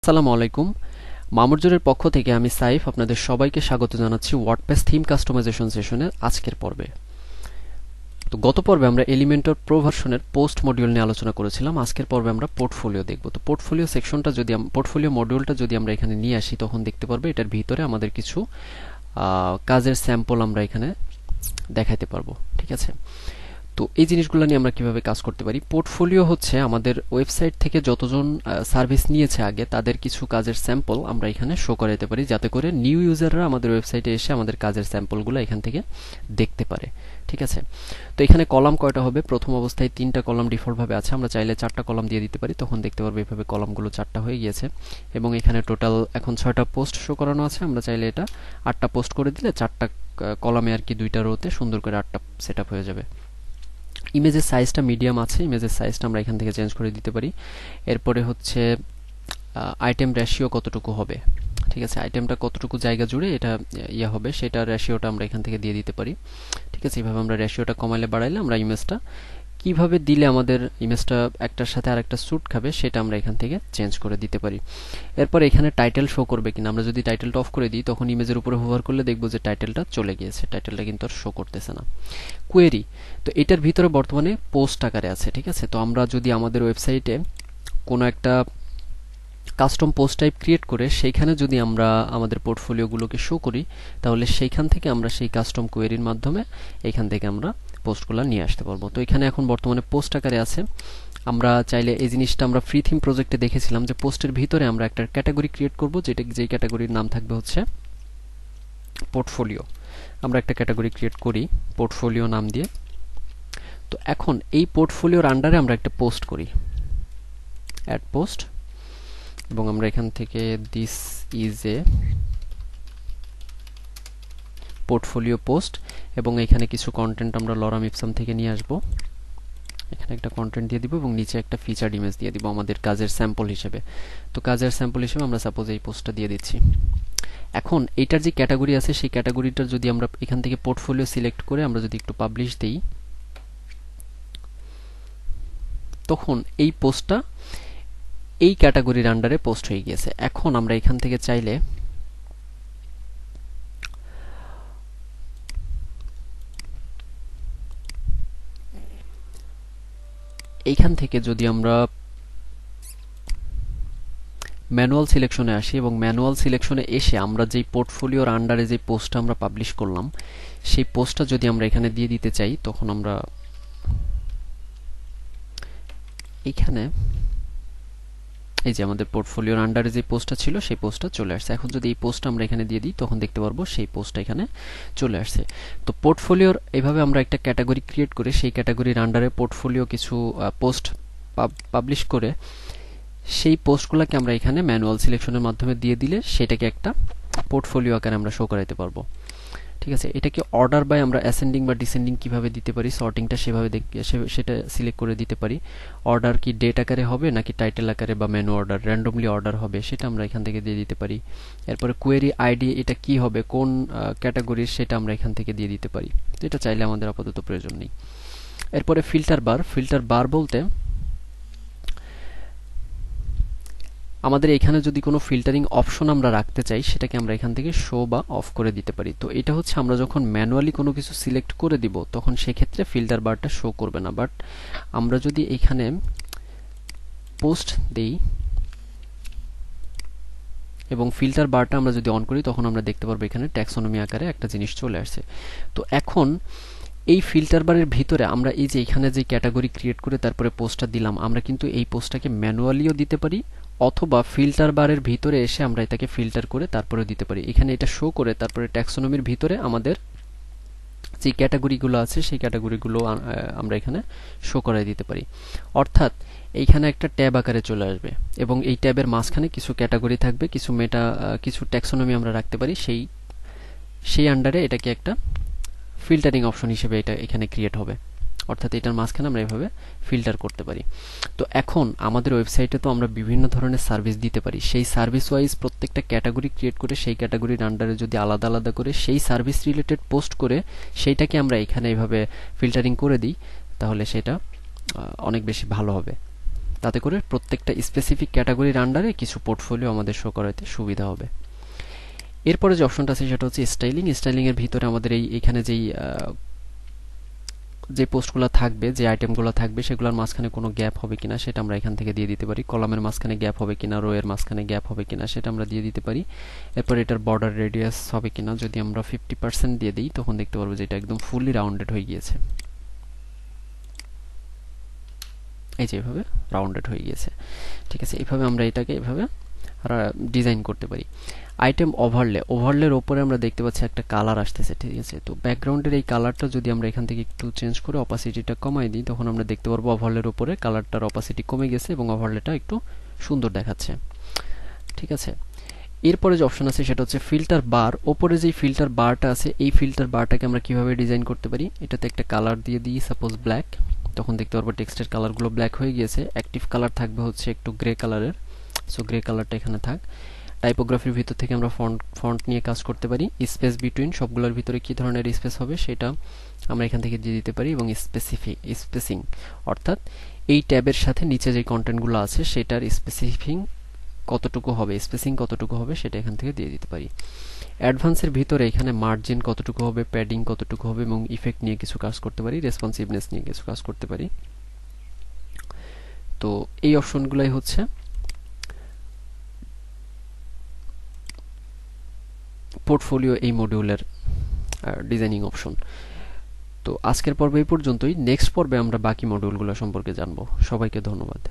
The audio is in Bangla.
আসসালামু আলাইকুম। মামুরজোরের পক্ষ থেকে আমি সাইফ আপনাদের সবাইকে স্বাগত জানাচ্ছি ওয়ার্ডপ্রেস থিম কাস্টমাইজেশন সেশনের আজকের পর্বে। তো গত পর্বে আমরা এলিমেন্টর প্রো ভার্সনের পোস্ট মডিউল নিয়ে আলোচনা করেছিলাম। আজকের পর্বে আমরা পোর্টফোলিও দেখব। তো পোর্টফোলিও সেকশনটা যদি পোর্টফোলিও মডিউলটা যদি আমরা এখানে নিয়ে আসি তখন দেখতে পারবে এটার ভিতরে আমাদের কিছু কাজের স্যাম্পল আমরা এখানে দেখাইতে পারবো। ঠিক আছে, তো এই জিনিসগুলো নিয়ে আমরা কিভাবে কাজ করতে পারি। পোর্টফোলিও হচ্ছে আমাদের ওয়েবসাইট থেকে যতজন সার্ভিস নিয়েছে আগে তাদের কিছু কাজের স্যাম্পল আমরা এখানে শো করাতে পারি, যাতে করে নিউ ইউজাররা আমাদের ওয়েবসাইটে এসে আমাদের কাজের স্যাম্পলগুলো এখান থেকে দেখতে পারে। ঠিক আছে, তো এখানে কলাম কয়টা হবে? প্রথম অবস্থায় 3টা কলাম ডিফল্টভাবে আছে, আমরা চাইলে 4টা কলাম দিয়ে দিতে পারি। তখন দেখতে পারবো এভাবে কলামগুলো 4টা হয়ে গিয়েছে এবং এখানে টোটাল এখন 6টা পোস্ট শো করানো আছে। আমরা চাইলে এটা 8টা পোস্ট করে দিলে 4টা কলামে আর কি 2টা রোতে সুন্দর করে 8টা সেট আপ হয়ে যাবে। ইমেজের সাইজটা মিডিয়াম আছে, ইমেজের সাইজটা আমরা এখান থেকে চেঞ্জ করে দিতে পারি। এরপরে হচ্ছে আইটেম রেশিও কতটুকু হবে। ঠিক আছে, আইটেমটা কতটুকু জায়গা জুড়ে এটা ইয়া হবে সেটা রেশিওটা আমরা এখান থেকে দিয়ে দিতে পারি। ঠিক আছে, এইভাবে আমরা রেশিওটা কমাইলে বাড়াইলে আমরা ইমেজটা কিভাবে দিলে আমাদের ইমেজটা একটার সাথে আরেকটা স্যুট খাবে সেটা আমরা এখান থেকে চেঞ্জ করে দিতে পারি। এরপর এখানে টাইটেল শো করবে কিনা, আমরা যদি টাইটেলটা অফ করে দিই তখন ইমেজের উপরে হোভার করলে দেখবো যে টাইটেলটা চলে গিয়েছে, টাইটেলটা কিন্তু আর শো করতেছে না। কোয়েরি, তো এটার ভিতরে বর্তমানে পোস্ট আকারে আছে। ঠিক আছে, তো আমরা যদি আমাদের ওয়েবসাইটে কোনো একটা কাস্টম পোস্ট টাইপ ক্রিয়েট করে সেইখানে যদি আমরা আমাদের পোর্টফোলিওগুলোকে শো করি তাহলে সেইখান থেকে আমরা সেই কাস্টম কোয়েরির মাধ্যমে এখান থেকে আমরা পোস্টগুলো নিয়ে আসতে পারবো। তো এখানে এখন বর্তমানে পোস্ট আকারে আছে। আমরা চাইলে এই জিনিসটা আমরা ফ্রি থিম প্রজেক্টে দেখেছিলাম যে পোস্টের ভিতরে আমরা একটা ক্যাটাগরি ক্রিয়েট করব, যেই ক্যাটাগরির নাম থাকবে হচ্ছে পোর্টফোলিও। আমরা একটা ক্যাটাগরি ক্রিয়েট করি পোর্টফোলিও নাম দিয়ে। তো এখন এই পোর্টফোলিওর আন্ডারে আমরা একটা পোস্ট করি, অ্যাড পোস্ট, এবং আমরা এখান থেকে this is a portfolio post, এবং এখানে কিছু কন্টেন্ট আমরা লরাম ইপসাম থেকে নিয়ে আসব। এখানে একটা কন্টেন্ট দিয়ে দিব এবং নিচে একটা ফিচার্ড ইমেজ দিয়ে দিব আমাদের কাজের স্যাম্পল হিসেবে। তো কাজের স্যাম্পল হিসেবে আমরা সাপোজ এই পোস্টটা দিয়ে দিচ্ছি। এখন এইটার যে ক্যাটাগরি আছে সেই ক্যাটাগরিটার যদি আমরা এখান থেকে পোর্টফোলিও সিলেক্ট করে আমরা যদি একটু পাবলিশ দেই তখন এই পোস্টটা এই ক্যাটাগরির আন্ডারে পোস্ট হয়ে গিয়েছে। এখন আমরা এখান থেকে চাইলে এইখান থেকে যদি আমরা ম্যানুয়াল সিলেকশনে আসি এবং ম্যানুয়াল সিলেকশনে এসে আমরা যেই পোর্টফোলিওর আন্ডারে যে পোস্টটা আমরা পাবলিশ করলাম সেই পোস্টটা যদি আমরা এখানে দিয়ে দিতে চাই তখন আমরা এখানে এই যে আমাদের পোর্টফোলিওর আন্ডারে যে পোস্টটা ছিল সেই পোস্টটা চলে আসছে। এখন যদি এই পোস্টটা আমরা এখানে দিয়ে দিই তখন দেখতে পারবো সেই পোস্টটা এখানে চলে আসছে। তো পোর্টফোলিওর এইভাবে আমরা একটা ক্যাটাগরি ক্রিয়েট করে সেই ক্যাটাগরির আন্ডারে পোর্টফোলিও কিছু পোস্ট পাবলিশ করে সেই পোস্টগুলোকে আমরা এখানে ম্যানুয়াল সিলেকশনের মাধ্যমে দিয়ে দিলে সেটাকে একটা পোর্টফোলিও আকারে আমরা শো করাইতে পারবো। ঠিক আছে, এটাকে অর্ডার বাই আমরা অ্যাসেন্ডিং বা ডিসেন্ডিং কিভাবে দিতে পারি, সর্টিংটা সেভাবে সেটা সিলেক্ট করে দিতে পারি। অর্ডার কি ডেট আকারে হবে নাকি টাইটেল আকারে বা মেনু অর্ডার র্যান্ডমলি অর্ডার হবে সেটা আমরা এখান থেকে দিয়ে দিতে পারি। এরপরে কোয়েরি আইডি এটা কি হবে, কোন ক্যাটাগরির, সেটা আমরা এখান থেকে দিয়ে দিতে পারি। তো এটা চাইলে আমাদের আপাতত প্রয়োজন নেই। এরপরে ফিল্টার বার বলতে আমাদের এখানে যদি কোনো ফিল্টারিং অপশন আমরা রাখতে চাই সেটাকে আমরা এখান থেকে শো বা অফ করে দিতে পারি। তো এটা হচ্ছে আমরা যখন ম্যানুয়ালি কোনো কিছু সিলেক্ট করে দিব তখন সেক্ষেত্রে ফিল্টার বারটা শো করবে না, বাট আমরা যদি এখানে পোস্ট দেই এবং ফিল্টার বারটা আমরা যদি অন করি তখন আমরা দেখতে পারবো এখানে ট্যাক্সোনমি আকারে একটা জিনিস চলে আসছে। তো এখন এই ফিল্টার বারের ভিতরে আমরা এই যে এখানে যে ক্যাটাগরি ক্রিয়েট করে তারপরে পোস্টটা দিলাম আমরা কিন্তু এই পোস্টটাকে ম্যানুয়ালিও দিতে পারি অথবা ফিল্টার বারের ভিতরে এসে আমরা এটাকে ফিল্টার করে তারপরে দিতে পারি। এখানে এটা শো করে তারপরে ট্যাক্সোনমির ভিতরে আমাদের যে ক্যাটাগরিগুলো আছে সেই ক্যাটাগরিগুলো আমরা এখানে শো করাই দিতে পারি। অর্থাৎ এইখানে একটা ট্যাব আকারে চলে আসবে এবং এই ট্যাবের মাঝখানে কিছু ক্যাটাগরি থাকবে, কিছু ট্যাক্সোনমি আমরা রাখতে পারি, সেই আন্ডারে এটাকে একটা ফিল্টারিং অপশন হিসেবে এটা এখানে ক্রিয়েট হবে। অর্থাৎ এটার মাঝখানে আমরা এভাবে ফিল্টার করতে পারি। তো এখন আমাদের ওয়েবসাইটে তো আমরা বিভিন্ন ধরনের সার্ভিস দিতে পারি, সেই সার্ভিস ওয়াইজ প্রত্যেকটা ক্যাটাগরি ক্রিয়েট করে সেই ক্যাটাগরির আন্ডারে যদি আলাদা আলাদা করে সেই সার্ভিস রিলেটেড পোস্ট করে সেইটাকে আমরা এখানে এইভাবে ফিল্টারিং করে দিই তাহলে সেটা অনেক বেশি ভালো হবে। তাতে করে প্রত্যেকটা স্পেসিফিক ক্যাটাগরির আন্ডারে কিছু পোর্টফোলিও আমাদের শো করাতে সুবিধা হবে। এরপরে যে অপশনটা আছে সেটা হচ্ছে স্টাইলিং। স্টাইলিং এর ভিতরে আমাদের এখানে যে পোস্টগুলো থাকবে, যে আইটেমগুলো থাকবে, সেগুলোর মাঝখানে কোনো গ্যাপ হবে কিনা সেটা আমরা এখান থেকে দিয়ে দিতে পারি। কলামের মাঝখানে গ্যাপ হবে কিনা, রো এর মাঝখানে গ্যাপ হবে কিনা সেটা আমরা দিয়ে দিতে পারি। এরপর এটার বর্ডার রেডিয়াস হবে কিনা, যদি আমরা 50% দিয়ে দিই তখন দেখতে পারবো যে এটা একদম ফুললি রাউন্ডেড হয়ে গিয়েছে। এই যে এভাবে রাউন্ডেড হয়ে গিয়েছে। ঠিক আছে, এইভাবে আমরা এটাকে এভাবে ডিজাইন করতে পারি। আইটেম ওভারলের ওপরে আমরা দেখতে পাচ্ছি একটা কালার আসতেছে। ঠিক আছে, তো ব্যাকগ্রাউন্ডের এই কালারটা যদি আমরা এখান থেকে একটু চেঞ্জ করে অপাসিটিটা কমাই দিই তখন আমরা দেখতে পারবো ওভারলের উপরে কালারটার অপাসিটি কমে গেছে এবং ওভারলেটা একটু সুন্দর দেখাচ্ছে। ঠিক আছে, এরপরে যে অপশন আছে সেটা হচ্ছে ফিল্টার বার। ওপরে যে ফিল্টার বারটা আছে এই ফিল্টার বারটাকে আমরা কিভাবে ডিজাইন করতে পারি, এটাতে একটা কালার দিয়ে দিই, সাপোজ ব্ল্যাক। তখন দেখতে পারবো টেক্সটের কালারগুলো ব্ল্যাক হয়ে গিয়েছে। অ্যাক্টিভ কালার থাকবে হচ্ছে একটু গ্রে কালারের, সো গ্রে কালারটা এখানে থাক। টাইপোগ্রাফির ভিতর থেকে আমরা ফন্ট নিয়ে কাজ করতে পারি। স্পেস বিটুইন সবগুলোর ভিতরে কি ধরনের স্পেস হবে সেটা আমরা এখান থেকে দিয়ে দিতে পারি, এবং স্পেসিং অর্থাৎ এই ট্যাবের সাথে নিচে যে কন্টেন্টগুলো আছে সেটার স্পেসিং কতটুকু হবে সেটা এখান থেকে দিয়ে দিতে পারি। অ্যাডভান্সের ভিতরে এখানে মার্জিন কতটুকু হবে, প্যাডিং কতটুকু হবে এবং ইফেক্ট নিয়ে কিছু কাজ করতে পারি, রেসপন্সিভনেস নিয়ে কিছু কাজ করতে পারি। তো এই অপশনগুলাই হচ্ছে পোর্টফোলিও এই মডিউলের ডিজাইনিং অপশন। তো আজকের পর্বে এই পর্যন্তই। নেক্সট পর্বে আমরা বাকি মডিউলগুলো সম্পর্কে জানবো। সবাইকে ধন্যবাদ।